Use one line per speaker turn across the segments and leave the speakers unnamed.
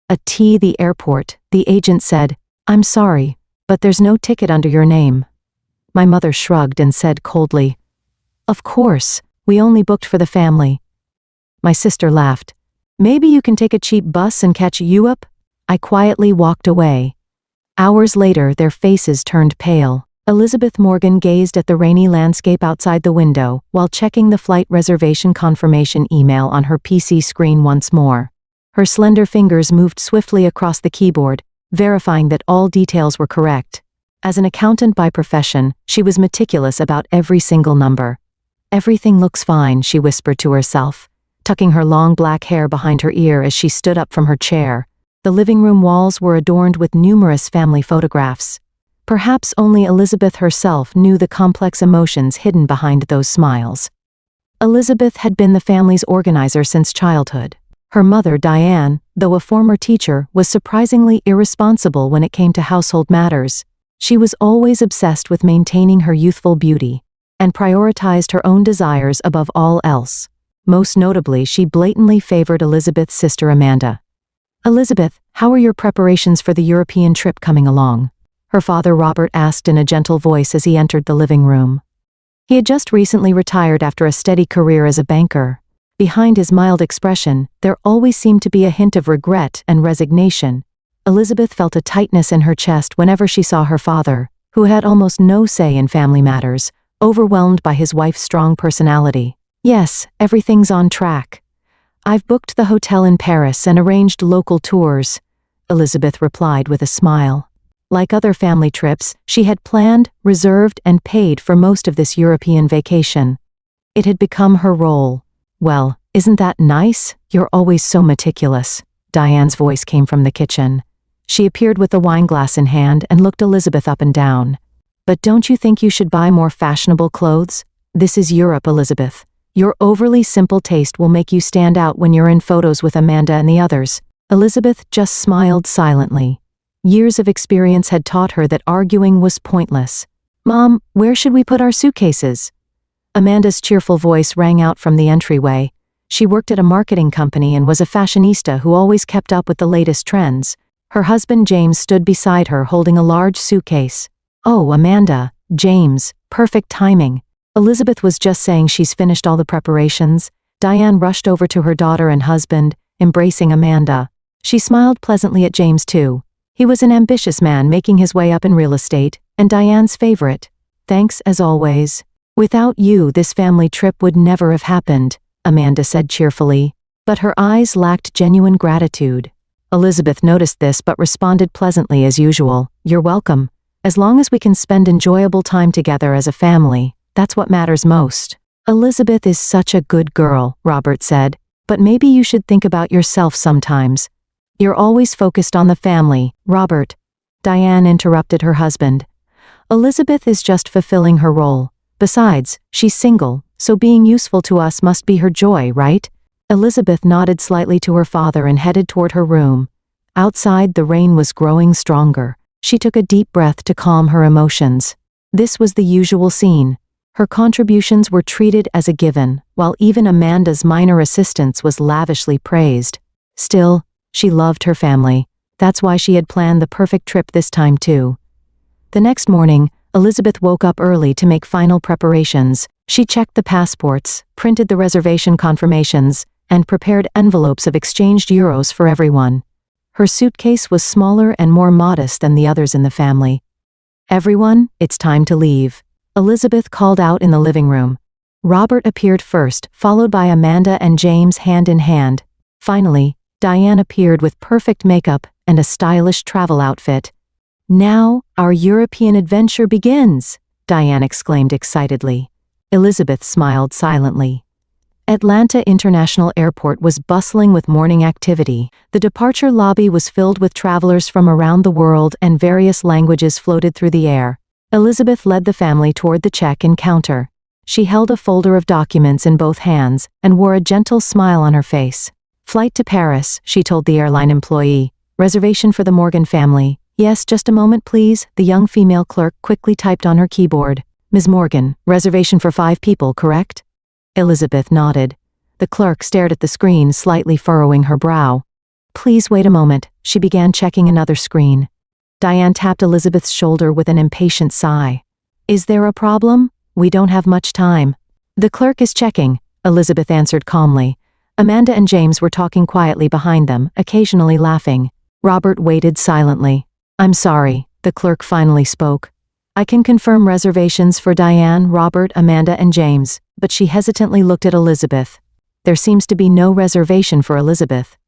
The airport, the agent said, "I'm sorry, but there's no ticket under your name." My mother shrugged and said coldly, "Of course, we only booked for the family." My sister laughed. "Maybe you can take a cheap bus and catch you up?" I quietly walked away. Hours later, their faces turned pale. Elizabeth Morgan gazed at the rainy landscape outside the window while checking the flight reservation confirmation email on her PC screen once more. Her slender fingers moved swiftly across the keyboard, verifying that all details were correct. As an accountant by profession, she was meticulous about every single number. "Everything looks fine," she whispered to herself, tucking her long black hair behind her ear as she stood up from her chair. The living room walls were adorned with numerous family photographs. Perhaps only Elizabeth herself knew the complex emotions hidden behind those smiles. Elizabeth had been the family's organizer since childhood. Her mother, Diane, though a former teacher, was surprisingly irresponsible when it came to household matters. She was always obsessed with maintaining her youthful beauty, and prioritized her own desires above all else. Most notably, she blatantly favored Elizabeth's sister Amanda. "Elizabeth, how are your preparations for the European trip coming along?" her father Robert asked in a gentle voice as he entered the living room. He had just recently retired after a steady career as a banker. Behind his mild expression, there always seemed to be a hint of regret and resignation. Elizabeth felt a tightness in her chest whenever she saw her father, who had almost no say in family matters, overwhelmed by his wife's strong personality. "Yes, everything's on track. I've booked the hotel in Paris and arranged local tours," Elizabeth replied with a smile. Like other family trips, she had planned, reserved, and paid for most of this European vacation. It had become her role. "Well, isn't that nice? You're always so meticulous." Diane's voice came from the kitchen. She appeared with a wineglass in hand and looked Elizabeth up and down. "But don't you think you should buy more fashionable clothes? This is Europe, Elizabeth. Your overly simple taste will make you stand out when you're in photos with Amanda and the others." Elizabeth just smiled silently. Years of experience had taught her that arguing was pointless. "Mom, where should we put our suitcases?" Amanda's cheerful voice rang out from the entryway. She worked at a marketing company and was a fashionista who always kept up with the latest trends. Her husband James stood beside her holding a large suitcase. "Oh, Amanda, James, perfect timing. Elizabeth was just saying she's finished all the preparations." Diane rushed over to her daughter and husband, embracing Amanda. She smiled pleasantly at James too. He was an ambitious man making his way up in real estate, and Diane's favorite. "Thanks as always. Without you, this family trip would never have happened," Amanda said cheerfully, but her eyes lacked genuine gratitude. Elizabeth noticed this but responded pleasantly as usual. "You're welcome. As long as we can spend enjoyable time together as a family, that's what matters most." "Elizabeth is such a good girl," Robert said, "but maybe you should think about yourself sometimes. You're always focused on the family, Robert." Diane interrupted her husband. "Elizabeth is just fulfilling her role. Besides, she's single, so being useful to us must be her joy, right?" Elizabeth nodded slightly to her father and headed toward her room. Outside, the rain was growing stronger. She took a deep breath to calm her emotions. This was the usual scene. Her contributions were treated as a given, while even Amanda's minor assistance was lavishly praised. Still, she loved her family. That's why she had planned the perfect trip this time too. The next morning, Elizabeth woke up early to make final preparations. She checked the passports, printed the reservation confirmations, and prepared envelopes of exchanged euros for everyone. Her suitcase was smaller and more modest than the others in the family. "Everyone, it's time to leave," Elizabeth called out in the living room. Robert appeared first, followed by Amanda and James hand in hand. Finally, Diane appeared with perfect makeup and a stylish travel outfit. "Now, our European adventure begins," Diane exclaimed excitedly. Elizabeth smiled silently. Atlanta International Airport was bustling with morning activity. The departure lobby was filled with travelers from around the world and various languages floated through the air. Elizabeth led the family toward the check-in counter. She held a folder of documents in both hands and wore a gentle smile on her face. "Flight to Paris," she told the airline employee. "Reservation for the Morgan family." "Yes, just a moment please," the young female clerk quickly typed on her keyboard. "Ms. Morgan, reservation for 5 people, correct?" Elizabeth nodded. The clerk stared at the screen, slightly furrowing her brow. Please wait a moment, she began checking another screen. Diane tapped Elizabeth's shoulder with an impatient sigh. Is there a problem? We don't have much time. The clerk is checking, Elizabeth answered calmly. Amanda and James were talking quietly behind them, occasionally laughing. Robert waited silently. I'm sorry, the clerk finally spoke. I can confirm reservations for Diane, Robert, Amanda, and James, but she hesitantly looked at Elizabeth. There seems to be no reservation for Elizabeth.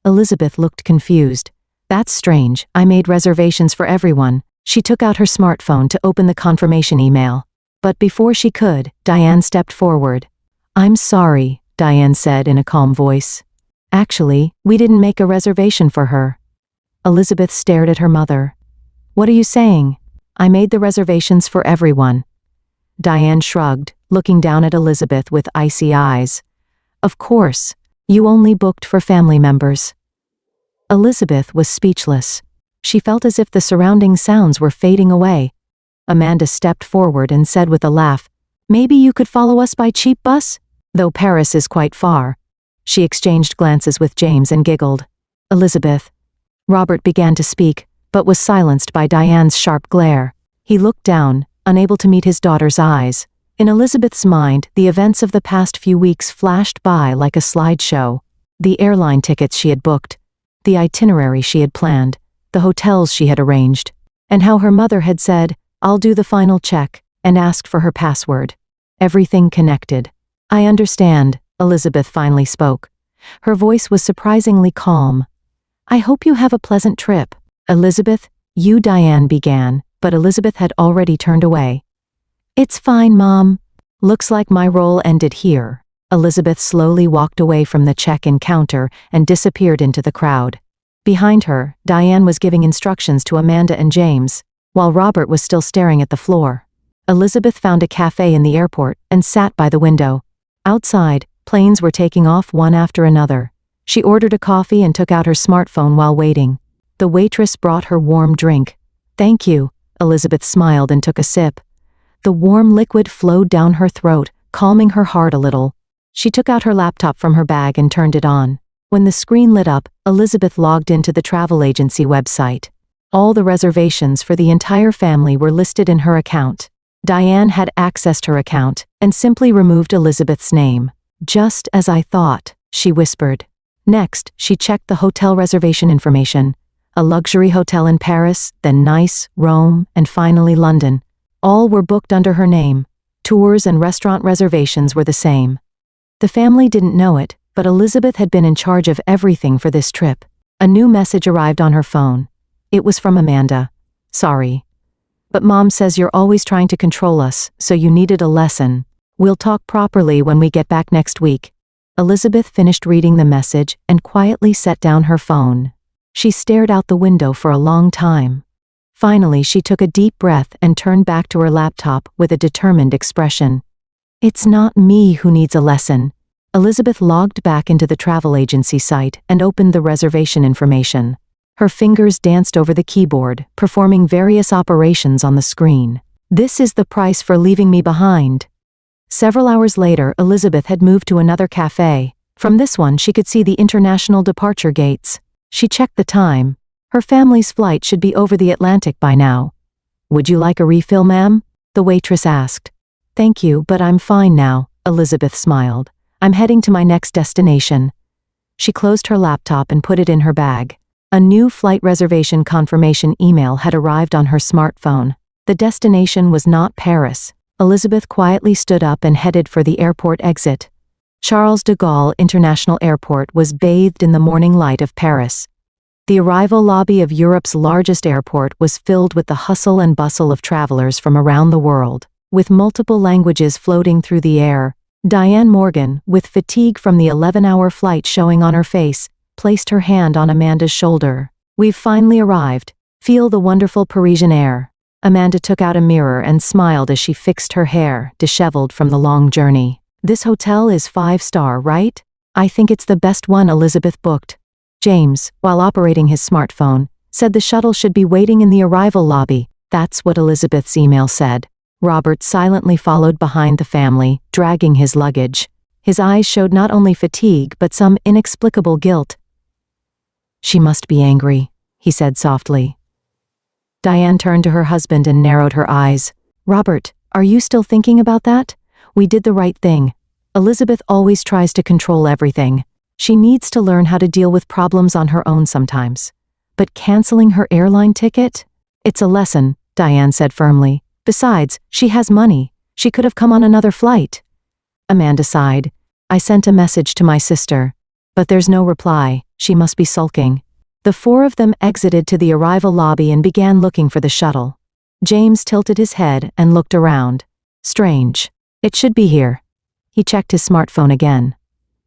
Elizabeth looked confused. That's strange, I made reservations for everyone. She took out her smartphone to open the confirmation email. But before she could, Diane stepped forward. I'm sorry, Diane said in a calm voice. Actually, we didn't make a reservation for her. Elizabeth stared at her mother. What are you saying? I made the reservations for everyone. Diane shrugged, looking down at Elizabeth with icy eyes. Of course, you only booked for family members. Elizabeth was speechless. She felt as if the surrounding sounds were fading away. Amanda stepped forward and said with a laugh, Maybe you could follow us by cheap bus? Though Paris is quite far. She exchanged glances with James and giggled. Elizabeth. Robert began to speak, but was silenced by Diane's sharp glare. He looked down, unable to meet his daughter's eyes. In Elizabeth's mind, the events of the past few weeks flashed by like a slideshow. The airline tickets she had booked, the itinerary she had planned, the hotels she had arranged, and how her mother had said, I'll do the final check, and asked for her password. Everything connected. I understand, Elizabeth finally spoke. Her voice was surprisingly calm. I hope you have a pleasant trip. Elizabeth, Diane began, but Elizabeth had already turned away. It's fine, Mom. Looks like my role ended here. Elizabeth slowly walked away from the check-in counter and disappeared into the crowd. Behind her, Diane was giving instructions to Amanda and James, while Robert was still staring at the floor. Elizabeth found a cafe in the airport and sat by the window. Outside, planes were taking off one after another. She ordered a coffee and took out her smartphone while waiting. The waitress brought her warm drink. Thank you, Elizabeth smiled and took a sip. The warm liquid flowed down her throat, calming her heart a little. She took out her laptop from her bag and turned it on. When the screen lit up, Elizabeth logged into the travel agency website. All the reservations for the entire family were listed in her account. Diane had accessed her account and simply removed Elizabeth's name. Just as I thought, she whispered. Next, she checked the hotel reservation information. A luxury hotel in Paris, then Nice, Rome, and finally London. All were booked under her name. Tours and restaurant reservations were the same. The family didn't know it, but Elizabeth had been in charge of everything for this trip. A new message arrived on her phone. It was from Amanda. Sorry. But Mom says you're always trying to control us, so you needed a lesson. We'll talk properly when we get back next week. Elizabeth finished reading the message and quietly set down her phone. She stared out the window for a long time. Finally, she took a deep breath and turned back to her laptop with a determined expression. It's not me who needs a lesson. Elizabeth logged back into the travel agency site and opened the reservation information. Her fingers danced over the keyboard, performing various operations on the screen. This is the price for leaving me behind. Several hours later, Elizabeth had moved to another cafe. From this one, she could see the international departure gates. She checked the time. Her family's flight should be over the Atlantic by now. Would you like a refill, ma'am? The waitress asked. Thank you, but I'm fine now, Elizabeth smiled. I'm heading to my next destination. She closed her laptop and put it in her bag. A new flight reservation confirmation email had arrived on her smartphone. The destination was not Paris. Elizabeth quietly stood up and headed for the airport exit. Charles de Gaulle International Airport was bathed in the morning light of Paris. The arrival lobby of Europe's largest airport was filled with the hustle and bustle of travelers from around the world. With multiple languages floating through the air, Diane Morgan, with fatigue from the 11-hour flight showing on her face, placed her hand on Amanda's shoulder. We've finally arrived. Feel the wonderful Parisian air. Amanda took out a mirror and smiled as she fixed her hair, disheveled from the long journey. This hotel is 5-star, right? I think it's the best one Elizabeth booked. James, while operating his smartphone, said the shuttle should be waiting in the arrival lobby. That's what Elizabeth's email said. Robert silently followed behind the family, dragging his luggage. His eyes showed not only fatigue but some inexplicable guilt. She must be angry, he said softly. Diane turned to her husband and narrowed her eyes. Robert, are you still thinking about that? We did the right thing. Elizabeth always tries to control everything. She needs to learn how to deal with problems on her own sometimes. But canceling her airline ticket? It's a lesson, Diane said firmly. Besides, she has money. She could have come on another flight. Amanda sighed. I sent a message to my sister. But there's no reply. She must be sulking. The four of them exited to the arrival lobby and began looking for the shuttle. James tilted his head and looked around. Strange. It should be here. He checked his smartphone again.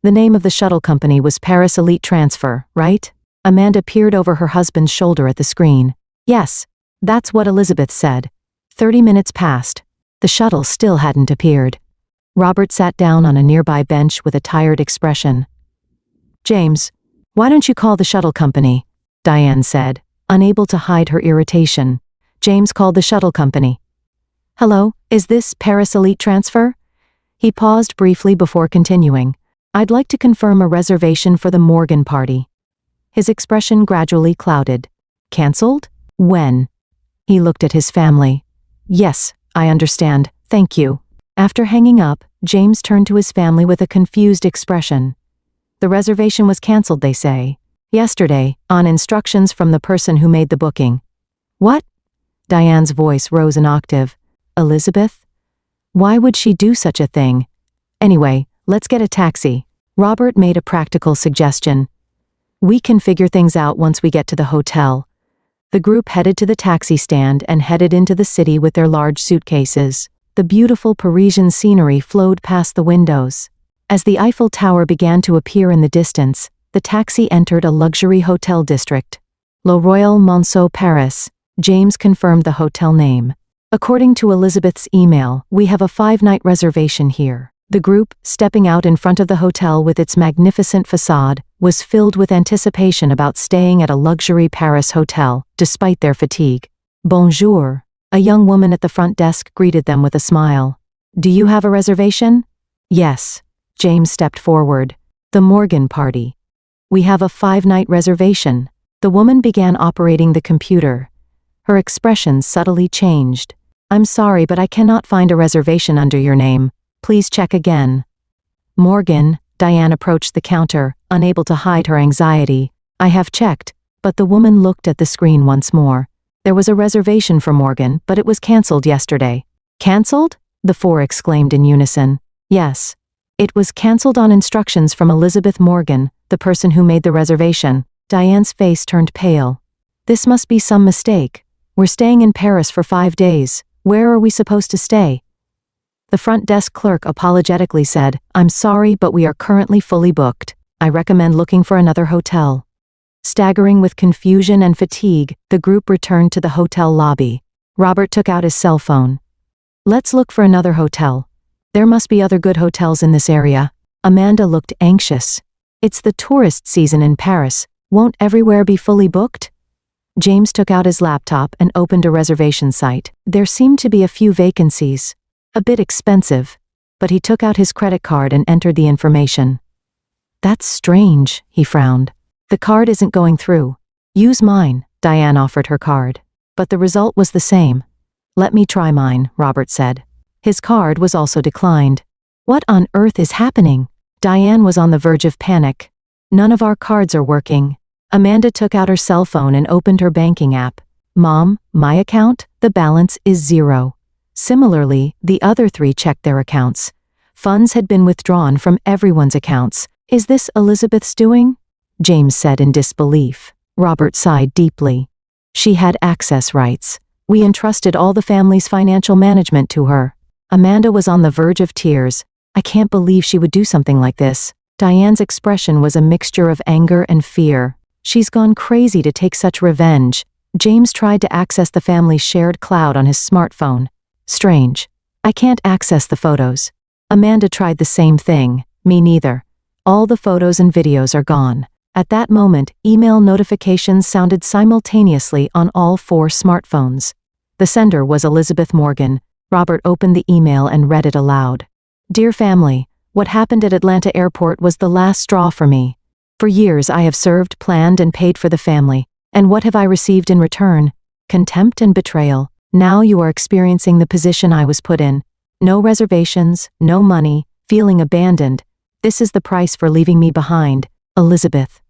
The name of the shuttle company was Paris Elite Transfer, right? Amanda peered over her husband's shoulder at the screen. Yes, that's what Elizabeth said. 30 minutes passed. The shuttle still hadn't appeared. Robert sat down on a nearby bench with a tired expression. James, why don't you call the shuttle company? Diane said, unable to hide her irritation. James called the shuttle company. Hello, is this Paris Elite Transfer? He paused briefly before continuing. I'd like to confirm a reservation for the Morgan party. His expression gradually clouded. Cancelled? When? He looked at his family. Yes, I understand, thank you. After hanging up, James turned to his family with a confused expression. The reservation was cancelled, they say. Yesterday, on instructions from the person who made the booking. What? Diane's voice rose an octave. Elizabeth? Why would she do such a thing? Anyway, let's get a taxi. Robert made a practical suggestion. We can figure things out once we get to the hotel. The group headed to the taxi stand and headed into the city with their large suitcases. The beautiful Parisian scenery flowed past the windows. As the Eiffel Tower began to appear in the distance, the taxi entered a luxury hotel district. Le Royal Monceau Paris. James confirmed the hotel name. According to Elizabeth's email, we have a 5-night reservation here. The group, stepping out in front of the hotel with its magnificent facade, was filled with anticipation about staying at a luxury Paris hotel, despite their fatigue. Bonjour. A young woman at the front desk greeted them with a smile. Do you have a reservation? Yes. James stepped forward. The Morgan party. We have a 5-night reservation. The woman began operating the computer. Her expression subtly changed. I'm sorry, but I cannot find a reservation under your name. Please check again. Morgan, Diane approached the counter, unable to hide her anxiety. I have checked, but the woman looked at the screen once more. There was a reservation for Morgan, but it was cancelled yesterday. Cancelled? The four exclaimed in unison. Yes. It was cancelled on instructions from Elizabeth Morgan, the person who made the reservation. Diane's face turned pale. This must be some mistake. We're staying in Paris for 5 days. Where are we supposed to stay? The front desk clerk apologetically said, I'm sorry, but we are currently fully booked. I recommend looking for another hotel. Staggering with confusion and fatigue, the group returned to the hotel lobby. Robert took out his cell phone. Let's look for another hotel. There must be other good hotels in this area. Amanda looked anxious. It's the tourist season in Paris. Won't everywhere be fully booked? James took out his laptop and opened a reservation site. There seemed to be a few vacancies. A bit expensive. But he took out his credit card and entered the information. That's strange, he frowned. The card isn't going through. Use mine, Diane offered her card. But the result was the same. Let me try mine, Robert said. His card was also declined. What on earth is happening? Diane was on the verge of panic. None of our cards are working. Amanda took out her cell phone and opened her banking app. Mom, my account, the balance is 0. Similarly, the other 3 checked their accounts. Funds had been withdrawn from everyone's accounts. Is this Elizabeth's doing? James said in disbelief. Robert sighed deeply. She had access rights. We entrusted all the family's financial management to her. Amanda was on the verge of tears. I can't believe she would do something like this. Diane's expression was a mixture of anger and fear. She's gone crazy to take such revenge. James tried to access the family's shared cloud on his smartphone. Strange. I can't access the photos. Amanda tried the same thing. Me neither. All the photos and videos are gone. At that moment, email notifications sounded simultaneously on all 4 smartphones. The sender was Elizabeth Morgan. Robert opened the email and read it aloud. Dear family, what happened at Atlanta Airport was the last straw for me. For years I have served, planned, and paid for the family. And what have I received in return? Contempt and betrayal. Now you are experiencing the position I was put in. No reservations, no money, feeling abandoned. This is the price for leaving me behind, Elizabeth.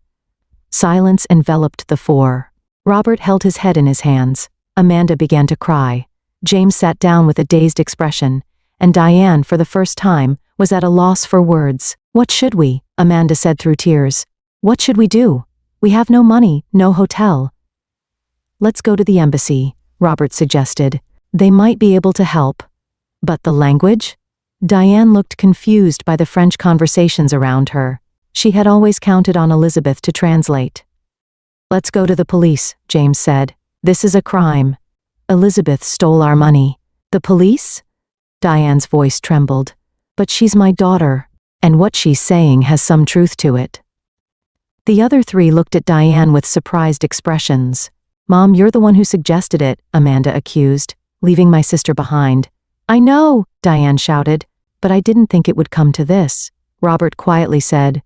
Silence enveloped the four. Robert held his head in his hands. Amanda began to cry. James sat down with a dazed expression, and Diane, for the first time, was at a loss for words. What should we? Amanda said through tears. What should we do? We have no money, no hotel. Let's go to the embassy, Robert suggested. They might be able to help. But the language? Diane looked confused by the French conversations around her. She had always counted on Elizabeth to translate. Let's go to the police, James said. This is a crime. Elizabeth stole our money. The police? Diane's voice trembled. But she's my daughter, and what she's saying has some truth to it. The other three looked at Diane with surprised expressions. Mom, you're the one who suggested it, Amanda accused, leaving my sister behind. I know, Diane shouted, but I didn't think it would come to this. Robert quietly said,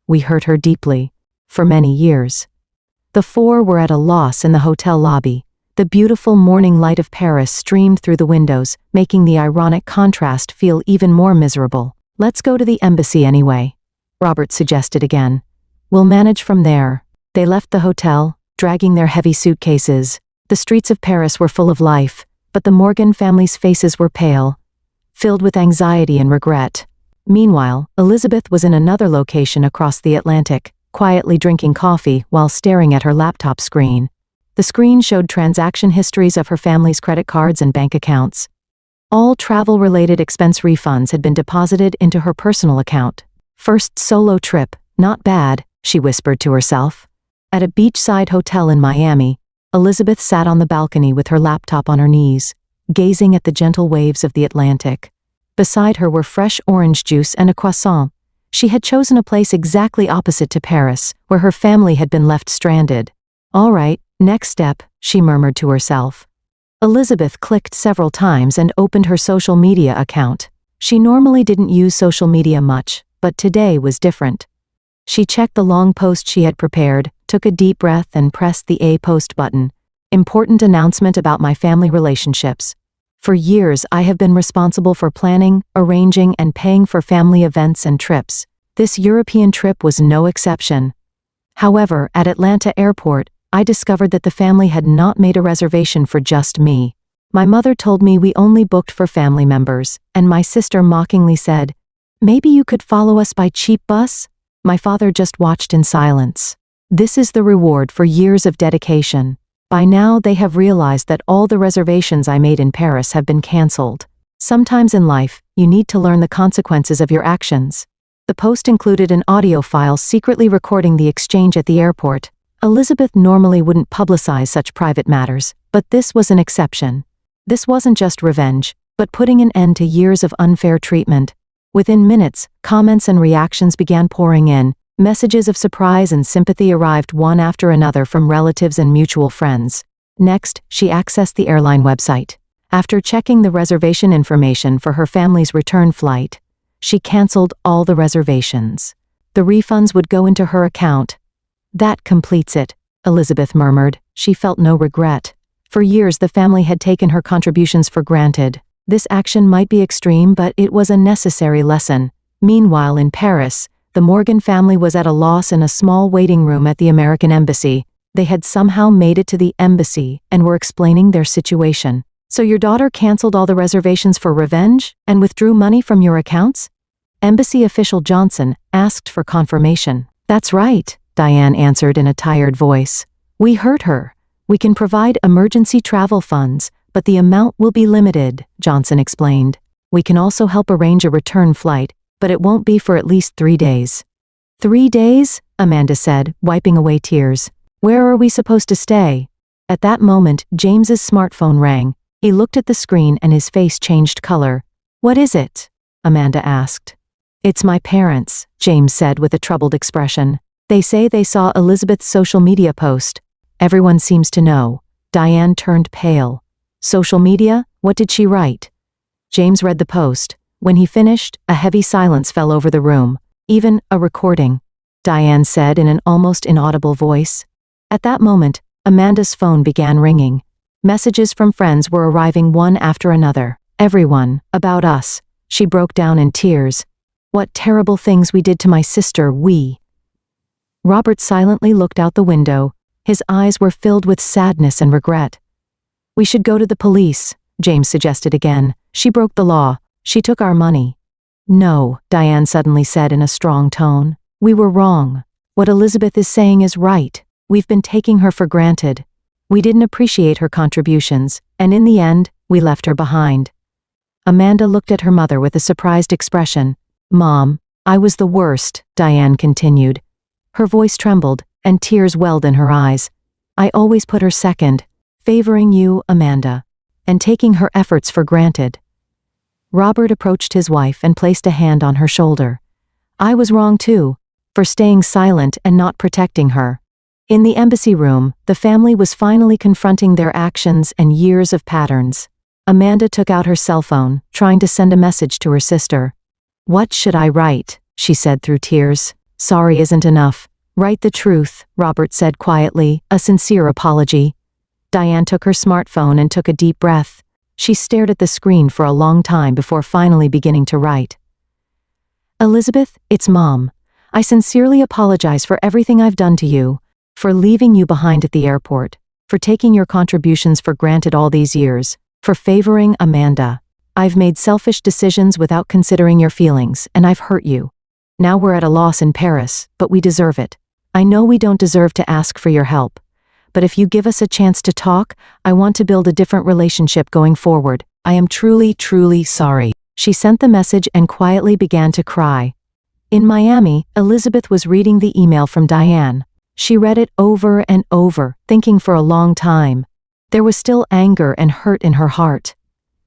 we hurt her deeply. For many years. The four were at a loss in the hotel lobby. The beautiful morning light of Paris streamed through the windows, making the ironic contrast feel even more miserable. Let's go to the embassy anyway, Robert suggested again. We'll manage from there. They left the hotel, dragging their heavy suitcases. The streets of Paris were full of life, but the Morgan family's faces were pale, filled with anxiety and regret. Meanwhile, Elizabeth was in another location across the Atlantic, quietly drinking coffee while staring at her laptop screen. The screen showed transaction histories of her family's credit cards and bank accounts. All travel-related expense refunds had been deposited into her personal account. First solo trip, not bad, she whispered to herself. At a beachside hotel in Miami, Elizabeth sat on the balcony with her laptop on her knees, gazing at the gentle waves of the Atlantic. Beside her were fresh orange juice and a croissant. She had chosen a place exactly opposite to Paris, where her family had been left stranded. All right, next step, she murmured to herself. Elizabeth clicked several times and opened her social media account. She normally didn't use social media much, but today was different. She checked the long post she had prepared, took a deep breath and pressed the A post button. Important announcement about my family relationships. For years I have been responsible for planning, arranging and paying for family events and trips. This European trip was no exception. However, at Atlanta Airport, I discovered that the family had not made a reservation for just me. My mother told me we only booked for family members, and my sister mockingly said, "Maybe you could follow us by cheap bus?" My father just watched in silence. This is the reward for years of dedication. By now they have realized that all the reservations I made in Paris have been cancelled. Sometimes in life, you need to learn the consequences of your actions. The post included an audio file secretly recording the exchange at the airport. Elizabeth normally wouldn't publicize such private matters, but this was an exception. This wasn't just revenge, but putting an end to years of unfair treatment. Within minutes, comments and reactions began pouring in. Messages of surprise and sympathy arrived one after another from relatives and mutual friends. Next, she accessed the airline website. After checking the reservation information for her family's return flight, she canceled all the reservations. The refunds would go into her account. That completes it, Elizabeth murmured. She felt no regret. For years the family had taken her contributions for granted. This action might be extreme, but it was a necessary lesson. Meanwhile in Paris, the Morgan family was at a loss in a small waiting room at the American embassy. They had somehow made it to the embassy and were explaining their situation. So your daughter canceled all the reservations for revenge and withdrew money from your accounts? Embassy official Johnson asked for confirmation. That's right, Diane answered in a tired voice. We heard her. We can provide emergency travel funds, but the amount will be limited, Johnson explained. We can also help arrange a return flight, but it won't be for at least 3 days. 3 days? Amanda said, wiping away tears. Where are we supposed to stay? At that moment, James's smartphone rang. He looked at the screen and his face changed color. What is it? Amanda asked. It's my parents, James said with a troubled expression. They say they saw Elizabeth's social media post. Everyone seems to know. Diane turned pale. Social media? What did she write? James read the post. When he finished, a heavy silence fell over the room. Even a recording. Diane said in an almost inaudible voice. At that moment, Amanda's phone began ringing. Messages from friends were arriving one after another. Everyone, about us. She broke down in tears. What terrible things we did to my sister, we. Robert silently looked out the window. His eyes were filled with sadness and regret. We should go to the police, James suggested again. She broke the law. She took our money. No, Diane suddenly said in a strong tone. We were wrong. What Elizabeth is saying is right. We've been taking her for granted. We didn't appreciate her contributions, and in the end, we left her behind. Amanda looked at her mother with a surprised expression. Mom, I was the worst, Diane continued. Her voice trembled, and tears welled in her eyes. I always put her second, favoring you, Amanda, and taking her efforts for granted. Robert approached his wife and placed a hand on her shoulder. I was wrong too, for staying silent and not protecting her. In the embassy room, the family was finally confronting their actions and years of patterns. Amanda took out her cell phone, trying to send a message to her sister. What should I write? She said through tears. Sorry isn't enough. Write the truth, Robert said quietly, a sincere apology. Diane took her smartphone and took a deep breath. She stared at the screen for a long time before finally beginning to write. Elizabeth, it's Mom. I sincerely apologize for everything I've done to you, for leaving you behind at the airport, for taking your contributions for granted all these years, for favoring Amanda. I've made selfish decisions without considering your feelings, and I've hurt you. Now we're at a loss in Paris, but we deserve it. I know we don't deserve to ask for your help, but if you give us a chance to talk, I want to build a different relationship going forward. I am truly, truly sorry. She sent the message and quietly began to cry. In Miami, Elizabeth was reading the email from Diane. She read it over and over, thinking for a long time. There was still anger and hurt in her heart.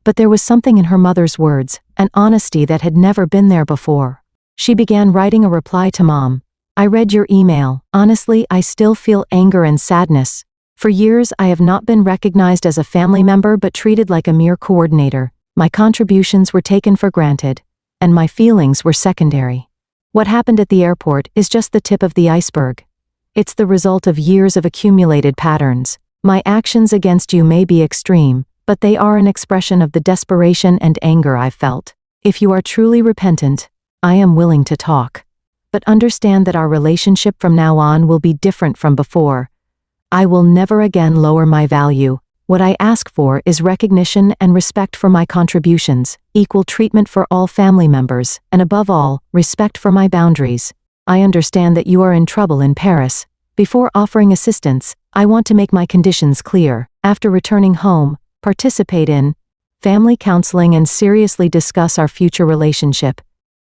But there was something in her mother's words, an honesty that had never been there before. She began writing a reply to Mom. I read your email. Honestly, I still feel anger and sadness. For years, I have not been recognized as a family member but treated like a mere coordinator. My contributions were taken for granted, and my feelings were secondary. What happened at the airport is just the tip of the iceberg. It's the result of years of accumulated patterns. My actions against you may be extreme, but they are an expression of the desperation and anger I've felt. If you are truly repentant, I am willing to talk. But understand that our relationship from now on will be different from before. I will never again lower my value. What I ask for is recognition and respect for my contributions, equal treatment for all family members, and above all, respect for my boundaries. I understand that you are in trouble in Paris. Before offering assistance, I want to make my conditions clear. After returning home, participate in family counseling and seriously discuss our future relationship.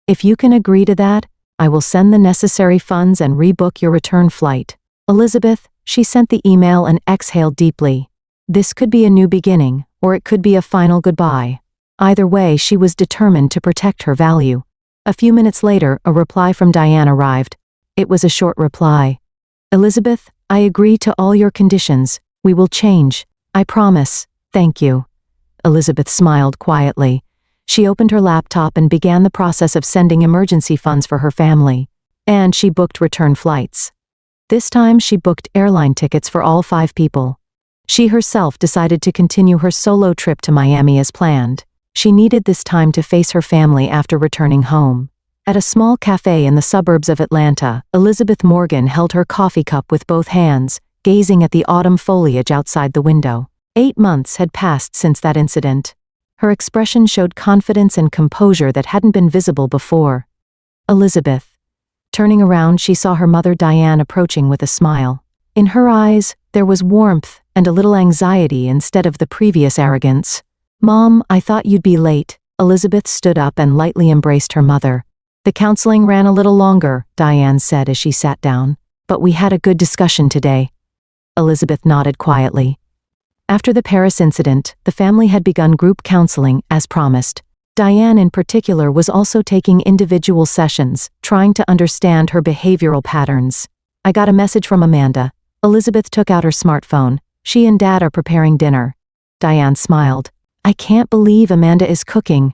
If you can agree to that, I will send the necessary funds and rebook your return flight. Elizabeth, she sent the email and exhaled deeply. This could be a new beginning, or it could be a final goodbye. Either way, she was determined to protect her value. A few minutes later, a reply from Diane arrived. It was a short reply. Elizabeth, I agree to all your conditions. We will change. I promise. Thank you. Elizabeth smiled quietly. She opened her laptop and began the process of sending emergency funds for her family. And she booked return flights. This time she booked airline tickets for all 5 people. She herself decided to continue her solo trip to Miami as planned. She needed this time to face her family after returning home. At a small cafe in the suburbs of Atlanta, Elizabeth Morgan held her coffee cup with both hands, gazing at the autumn foliage outside the window. 8 months had passed since that incident. Her expression showed confidence and composure that hadn't been visible before. Elizabeth. Turning around, she saw her mother Diane approaching with a smile. In her eyes, there was warmth and a little anxiety instead of the previous arrogance. Mom, I thought you'd be late. Elizabeth stood up and lightly embraced her mother. The counseling ran a little longer, Diane said as she sat down. But we had a good discussion today. Elizabeth nodded quietly. After the Paris incident, the family had begun group counseling, as promised. Diane in particular was also taking individual sessions, trying to understand her behavioral patterns. I got a message from Amanda. Elizabeth took out her smartphone. She and Dad are preparing dinner. Diane smiled. I can't believe Amanda is cooking.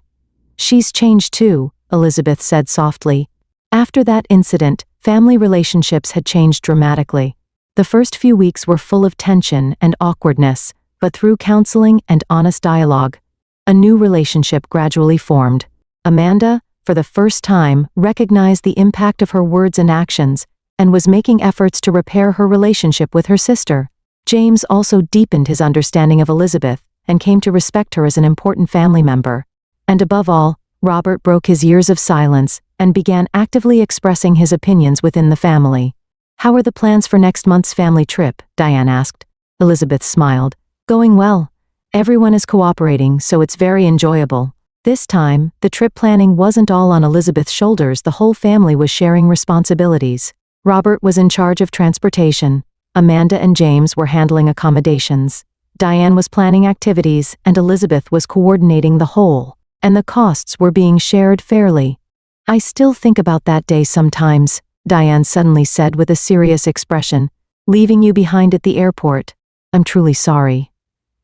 She's changed too, Elizabeth said softly. After that incident, Family relationships had changed dramatically. The first few weeks were full of tension and awkwardness, but through counseling and honest dialogue, a new relationship gradually formed. Amanda, for the first time, recognized the impact of her words and actions, and was making efforts to repair her relationship with her sister. James also deepened his understanding of Elizabeth, and came to respect her as an important family member. And above all, Robert broke his years of silence, and began actively expressing his opinions within the family. "How are the plans for next month's family trip?" Diane asked. Elizabeth smiled. "Going well. Everyone is cooperating, so it's very enjoyable." This time, the trip planning wasn't all on Elizabeth's shoulders. The whole family was sharing responsibilities. Robert was in charge of transportation. Amanda and James were handling accommodations. Diane was planning activities, and Elizabeth was coordinating the whole. And the costs were being shared fairly. "I still think about that day sometimes," Diane suddenly said with a serious expression. "Leaving you behind at the airport. I'm truly sorry."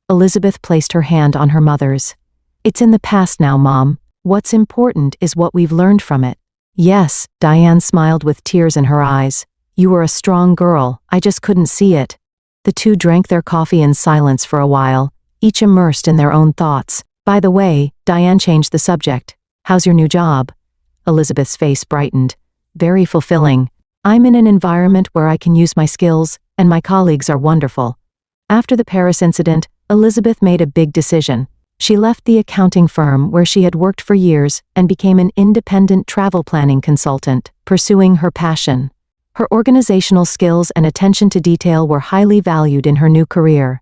Elizabeth placed her hand on her mother's. "It's in the past now, Mom. What's important is what we've learned from it." "Yes," Diane smiled with tears in her eyes. "You were a strong girl, I just couldn't see it." The two drank their coffee in silence for a while, each immersed in their own thoughts. "By the way," Diane changed the subject. "How's your new job?" Elizabeth's face brightened. "Very fulfilling. I'm in an environment where I can use my skills, and my colleagues are wonderful." After the Paris incident, Elizabeth made a big decision. She left the accounting firm where she had worked for years and became an independent travel planning consultant, pursuing her passion. Her organizational skills and attention to detail were highly valued in her new career.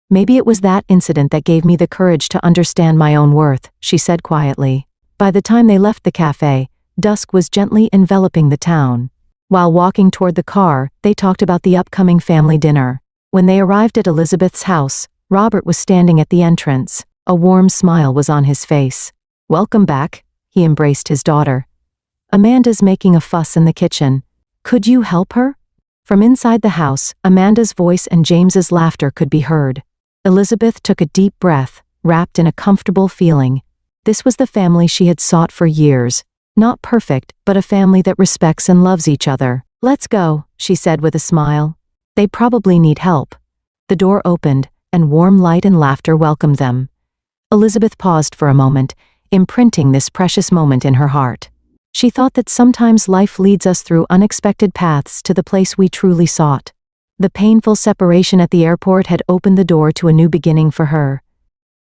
"Maybe it was that incident that gave me the courage to understand my own worth," she said quietly. By the time they left the cafe, dusk was gently enveloping the town. While walking toward the car, they talked about the upcoming family dinner. When they arrived at Elizabeth's house, Robert was standing at the entrance. A warm smile was on his face. "Welcome back," he embraced his daughter. "Amanda's making a fuss in the kitchen. Could you help her?" From inside the house, Amanda's voice and James's laughter could be heard. Elizabeth took a deep breath, wrapped in a comfortable feeling. This was the family she had sought for years. Not perfect, but a family that respects and loves each other. "Let's go," she said with a smile. "They probably need help." The door opened, and warm light and laughter welcomed them. Elizabeth paused for a moment, imprinting this precious moment in her heart. She thought that sometimes life leads us through unexpected paths to the place we truly sought. The painful separation at the airport had opened the door to a new beginning for her.